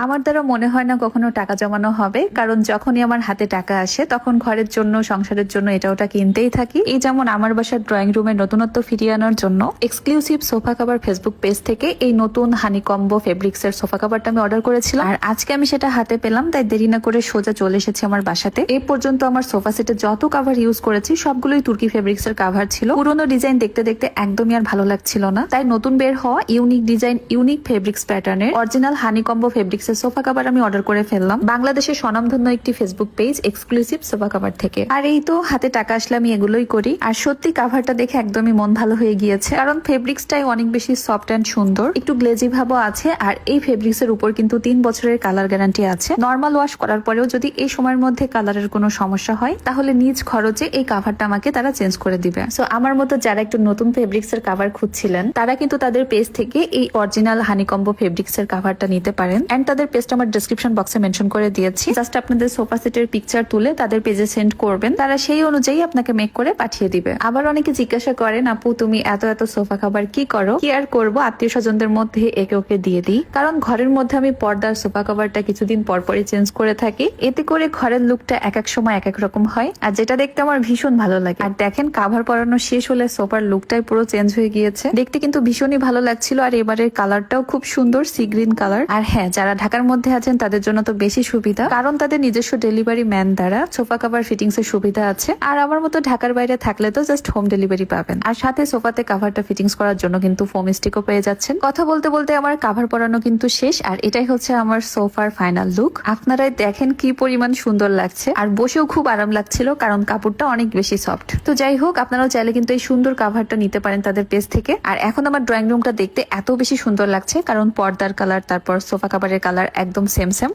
আমার দ্বারা মনে হয় না কখনো টাকা জমানো হবে, কারণ যখনই আমার হাতে টাকা আসে তখন ঘরের জন্য, সংসারের জন্য এটা ওটা কিনতেই থাকি। এই যেমন আমার বাসার ড্রয়িং রুমের নতুনত্ব ফিরিয়ে আনার জন্য exclusive sofa cover Facebook page থেকে এই নতুন হানিকম্বো ফেব্রিক্স এর সোফা কভারটা আমি অর্ডার করেছিলাম, আর আজকে আমি সেটা হাতে পেলাম। তাই দেরি না করে সোজা চলে এসেছি আমার বাসাতে। এই পর্যন্ত আমার সোফা সেটে যত কভার ইউজ করেছি সবগুলোই তুর্কি ফেব্রিক্স এর কভার ছিল। পুরোনো ডিজাইন দেখতে দেখতে একদমই আর ভালো লাগছিল না, তাই নতুন বের হওয়া ইউনিক ডিজাইন, ইউনিক ফেব্রিক্স প্যাটার্নের অরিজিনাল হানিকম্বো ফেব্রিক্স এর সোফা কভার আমি অর্ডার করে ফেললাম বাংলাদেশের স্বনামধন্য একটি Facebook page exclusive sofa cover থেকে। আর এই তো হাতে টাকা আসলে আমি এগুলোই করি। আর সত্যি কভারটা দেখে একদমই মন ভালো হয়ে গিয়েছে, কারণ ফেব্রিক্সটাই অনেক বেশি সফট এন্ড সুন্দর, একটু গ্লেজি ভাবও আছে। আর এই ফেব্রিক্স এর উপর কিন্তু 3 বছরের কালার গ্যারান্টি আছে। নর্মাল ওয়াশ করার পরেও যদি এই সময়ের মধ্যে কালারের কোনো সমস্যা হয় তাহলে নিজ খরচে এই কভারটা আমাকে তারা চেঞ্জ করে দিবে। সো আমার মতো যারা একটু নতুন ফেব্রিক্স এর কভার খুঁজছিলেন তারা কিন্তু তাদের পেজ থেকে এই অরিজিনাল হানিকম্বো ফেব্রিক্স এর কভারটা নিতে পারেন। এন্ড তাদের পেজটা আমার ডেসক্রিপশন বক্সে মেনশন করে দিয়েছি। জাস্ট আপনাদের সোফা সেটের পিকচার তুলে তাদের পেজে সেন্ড করবেন, তারা সেই অনুযায়ী আপনাকে মেক করে পাঠিয়ে দিবে। আবার অনেকে জিজ্ঞাসা করেন, আপু তুমি এত এত সোফা কভার কি করো? কি আর করবো, আত্মীয় স্বজনদের মধ্যে একে ওকে দিয়ে দিই। কারণ ঘরের মধ্যে আমি পর্দার সোফা কভারটা কিছুদিন পর পরই চেঞ্জ করে থাকি। এতে করে ঘরের লুকটা এক এক সময় এক এক রকম হয়, আর যেটা দেখতে আমার ভীষণ ভালো লাগে। আর দেখেন কাভার পরানো শেষ হলে সোফার লুকটাই পুরো চেঞ্জ হয়ে গিয়েছে, দেখতে কিন্তু ভীষণই ভালো লাগছিল। আর এবারের কালারটাও খুব সুন্দর, সি গ্রিন কালার। আর হ্যাঁ, যারা ঢাকার মধ্যে আছেন তাদের জন্য তো বেশি সুবিধা, কারণ তাদের নিজস্ব ডেলিভারি ম্যান দ্বারা সোফা কভার ফিটিংস এর সুবিধা আছে। আর আমার মতো ঢাকার বাইরে থাকলে তো জাস্ট হোম ডেলিভারি পাবেন। আর সাথে সোফাতে কভারটা ফিটিংস করার জন্য কিন্তু ফোম স্টিকও পেয়ে যাচ্ছেন। কথা বলতে বলতে আমার কভার পরানো কিন্তু শেষ, আর এটাই হচ্ছে আমার সোফার ফাইনাল লুক। আপনারাই দেখেন কি পরিমাণ সুন্দর লাগছে, আর বসেও খুব আরাম লাগছিল কারণ কাপড়টা অনেক বেশি সফট। তো যাই হোক, আপনারাও চাইলে কিন্তু এই সুন্দর কভারটা নিতে পারেন তাদের পেজ থেকে। আর এখন আমার ড্রয়িং রুমটা দেখতে এত বেশি সুন্দর লাগছে কারণ পর্দার কালার, তারপর সোফা কভারের কালার একদম সেম সেম।